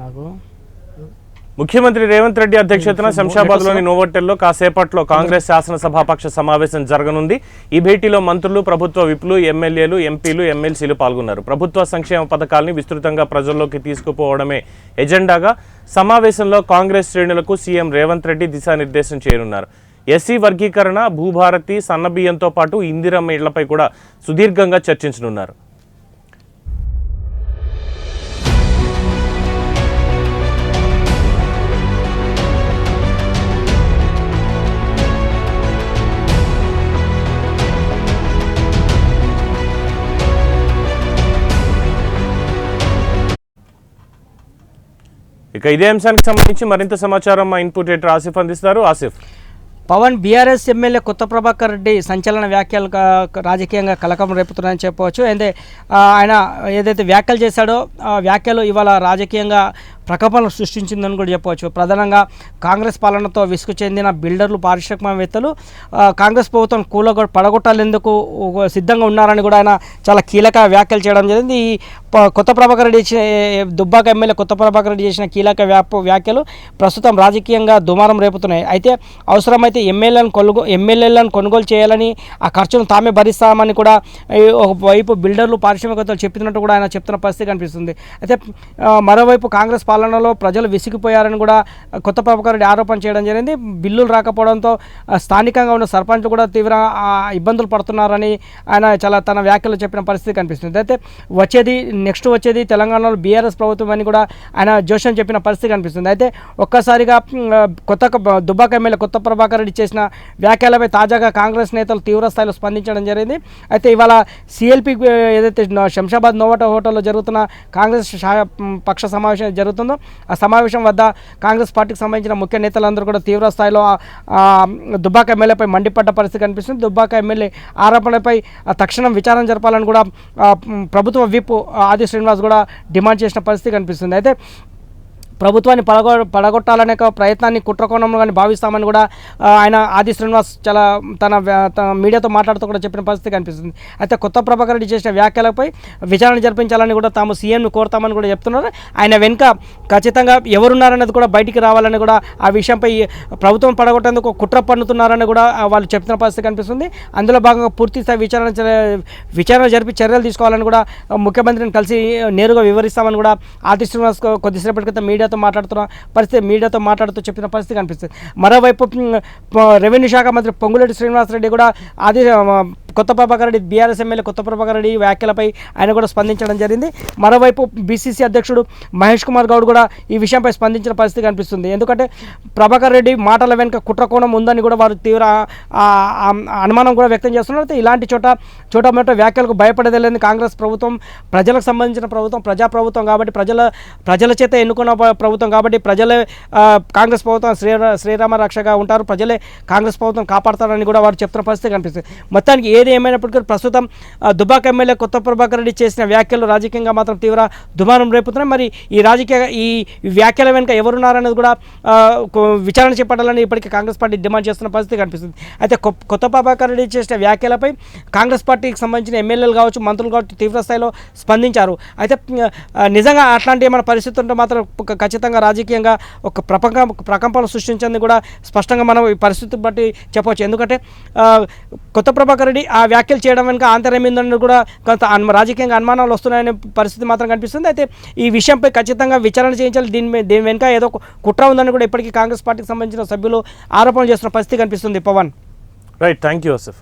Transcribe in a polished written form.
నాకు ముఖ్యమంత్రి రేవంత్ రెడ్డి అధ్యక్షతన శంషాబాద్లోని నోవోటెల్లో కాసేపట్లో కాంగ్రెస్ శాసనసభాపక్ష సమావేశం జరగనుంది. ఈ భేటీలో మంత్రులు, ప్రభుత్వ విప్లు, ఎమ్మెల్యేలు, ఎంపీలు, ఎమ్మెల్సీలు పాల్గొన్నారు. ప్రభుత్వ సంక్షేమ పథకాల్ని విస్తృతంగా ప్రజల్లోకి తీసుకుపోవడమే ఎజెండాగా సమావేశంలో కాంగ్రెస్ శ్రేణులకు సీఎం రేవంత్ రెడ్డి దిశానిర్దేశం చేయనున్నారు. ఎస్సీ వర్గీకరణ, భూభారతి, సన్నబియ్యంతో పాటు ఇందిరమ్మ ఇళ్లపై కూడా సుదీర్ఘంగా చర్చించనున్నారు. ఇక ఇదే అంశానికి సంబంధించి మరింత సమాచారం మా ఇన్పుట్ ఎడిటర్ ఆసిఫ్ అందిస్తారు. ఆసిఫ్, పవన్ బీఆర్ఎస్ ఎమ్మెల్యే కొత్త ప్రభాకర్ రెడ్డి సంచలన వ్యాఖ్యలు రాజకీయంగా కలకం రేపుతున్నాయని చెప్పవచ్చు. అయితే ఆయన ఏదైతే వ్యాఖ్యలు చేశాడో ఆ వ్యాఖ్యలు ఇవాళ రాజకీయంగా ప్రకంపనలు సృష్టించిందని కూడా చెప్పవచ్చు. ప్రధానంగా కాంగ్రెస్ పాలనతో విసుగు చెందిన బిల్డర్లు, పారిశ్రామికవేత్తలు కాంగ్రెస్ ప్రభుత్వం పడగొట్టాలేందుకు సిద్ధంగా ఉన్నారని కూడా ఆయన చాలా కీలక వ్యాఖ్యలు చేయడం జరిగింది. ఈ కొత్త ప్రభాకర్ రెడ్డి దుబ్బాక ఎమ్మెల్యే కొత్త ప్రభాకర్ రెడ్డి చేసిన కీలక వ్యాఖ్యలు ప్రస్తుతం రాజకీయంగా దుమారం రేపుతున్నాయి. అయితే అవసరమైతే ఎమ్మెల్యేలను కొనుగోలు చేయాలని, ఆ ఖర్చును తామే భరిస్తామని కూడా ఒకవైపు బిల్డర్లు, పారిశ్రామికవేత్తలు చెప్పినట్టు కూడా ఆయన చెప్తున్న పరిస్థితి కనిపిస్తుంది. అయితే మరోవైపు కాంగ్రెస్ పాలనలో ప్రజలు విసిగిపోయారని కూడా కొత్త ప్రభాకర్ రెడ్డి ఆరోపణ చేయడం జరిగింది. బిల్లులు రాకపోవడంతో స్థానికంగా ఉన్న సర్పంచ్లు కూడా తీవ్ర ఇబ్బందులు పడుతున్నారని ఆయన చాలా తన వ్యాఖ్యలు చెప్పిన పరిస్థితి కనిపిస్తుంది. అయితే నెక్స్ట్ వచ్చేది తెలంగాణలో బీఆర్ఎస్ ప్రభుత్వం అని కూడా ఆయన జోషన్ చెప్పిన పరిస్థితి కనిపిస్తుంది. అయితే ఒక్కసారిగా దుబ్బాక ఎమ్మెల్యే కొత్త ప్రభాకర్ రెడ్డి చేసిన వ్యాఖ్యలపై తాజాగా కాంగ్రెస్ నేతలు తీవ్ర స్థాయిలో స్పందించడం జరిగింది. అయితే ఇవాళ సిఎల్పి ఏదైతే శంషాబాద్ నోవాటా హోటల్లో జరుగుతున్న కాంగ్రెస్ పక్ష సమావేశం జరుగుతుందో ఆ సమావేశం వద్ద కాంగ్రెస్ పార్టీకి సంబంధించిన ముఖ్య నేతలందరూ కూడా తీవ్ర స్థాయిలో దుబ్బాక ఎమ్మెల్యేపై మండిపడ్డ పరిస్థితి కనిపిస్తుంది. దుబ్బాక ఎమ్మెల్యే ఆరోపణలపై తక్షణం విచారణ జరపాలని కూడా ప్రభుత్వ విప్ ఆది శ్రీనివాస్ కూడా డిమాండ్ చేసిన పరిస్థితి కనిపిస్తుంది. అయితే ప్రభుత్వాన్ని పడగొట్టాలనే ప్రయత్నాన్ని కుట్రకోణంలో కానీ భావిస్తామని కూడా ఆయన ఆది శ్రీనివాస్ చాలా తన మీడియాతో మాట్లాడుతూ కూడా చెప్పిన పరిస్థితి కనిపిస్తుంది. అయితే కొత్త ప్రభాకర్ రెడ్డి చేసిన వ్యాఖ్యలపై విచారణ జరిపించాలని కూడా తాము సీఎంను కోరుతామని కూడా చెప్తున్నారు. ఆయన వెనుక ఖచ్చితంగా ఎవరున్నారనేది కూడా బయటికి రావాలని కూడా ఆ విషయంపై ప్రభుత్వం పడగొట్టేందుకు కుట్ర పన్నుతున్నారని కూడా వాళ్ళు చెప్తున్న పరిస్థితి కనిపిస్తుంది. అందులో భాగంగా పూర్తిస్థాయి విచారణ జరిపి చర్యలు తీసుకోవాలని కూడా ముఖ్యమంత్రిని కలిసి నేరుగా వివరిస్తామని కూడా ఆది శ్రీనివాస్ కొద్దిసేపటి క్రితం మీడియాతో మాట్లాడుతూ చెప్పిన పరిస్థితి కనిపిస్తుంది. మరోవైపు రెవెన్యూ శాఖ మంత్రి పొంగులేటి శ్రీనివాసరెడ్డి కూడా కొత్త ప్రభాకర్ రెడ్డి బీఆర్ఎస్ ఎమ్మెల్యే కొత్త ప్రభాకర్ రెడ్డి వ్యాఖ్యలపై ఆయన కూడా స్పందించడం జరిగింది. మరోవైపు బీసీసీ అధ్యక్షుడు మహేష్ కుమార్ గౌడ్ కూడా ఈ విషయంపై స్పందించిన పరిస్థితి కనిపిస్తుంది. ఎందుకంటే ప్రభాకర్ రెడ్డి మాటల వెనుక కుట్రకోణం ఉందని కూడా వారు తీవ్ర అనుమానం కూడా వ్యక్తం చేస్తున్నారు. అయితే ఇలాంటి చోట వ్యాఖ్యలకు భయపడేదేలేదు కాంగ్రెస్ ప్రభుత్వం. ప్రజలకు సంబంధించిన ప్రభుత్వం, ప్రజాప్రభుత్వం కాబట్టి ప్రజల చేత ఎన్నుకున్న ప్రభుత్వం కాబట్టి ప్రజలే కాంగ్రెస్ ప్రభుత్వం శ్రీరామ రక్షగా ఉంటారు, ప్రజలే కాంగ్రెస్ ప్రభుత్వం కాపాడతారని కూడా వారు చెప్తున్న పరిస్థితి కనిపిస్తుంది. మొత్తానికి ఏది ఏమైనప్పటికీ ప్రస్తుతం దుబ్బాక ఎమ్మెల్యే కొత్త ప్రభాకర్ రెడ్డి చేసిన వ్యాఖ్యలు రాజకీయంగా మాత్రం తీవ్ర దుమారం రేపుతున్నాయి. మరి ఈ వ్యాఖ్యల వెనుక ఎవరున్నారనేది కూడా విచారణ చేపట్టాలని ఇప్పటికీ కాంగ్రెస్ పార్టీ డిమాండ్ చేస్తున్న పరిస్థితి కనిపిస్తుంది. అయితే కొత్త ప్రభాకర్ రెడ్డి చేసిన వ్యాఖ్యలపై కాంగ్రెస్ పార్టీకి సంబంధించిన ఎమ్మెల్యేలు కావచ్చు, మంత్రులు కావచ్చు తీవ్ర స్థాయిలో స్పందించారు. అయితే నిజంగా అట్లాంటి ఏమైనా పరిస్థితి ఉంటే మాత్రం ఖచ్చితంగా రాజకీయంగా ఒక ప్రకంపన సృష్టించింది కూడా స్పష్టంగా మనం ఈ పరిస్థితి బట్టి చెప్పవచ్చు. ఎందుకంటే కొత్త ప్రభాకర్ రెడ్డి ఆ వ్యాఖ్యలు చేయడం వెనుక ఆంతర్యం ఏందని కూడా కొంత రాజకీయంగా అనుమానాలు వస్తున్నాయనే పరిస్థితి మాత్రం కనిపిస్తుంది. అయితే ఈ విషయంపై ఖచ్చితంగా విచారణ చేయించాలి, దీని వెనుక ఏదో కుట్ర ఉందని కూడా ఇప్పటికీ కాంగ్రెస్ పార్టీకి సంబంధించిన సభ్యులు ఆరోపణలు చేస్తున్న పరిస్థితి కనిపిస్తుంది. Pawan, right, thank you Asif.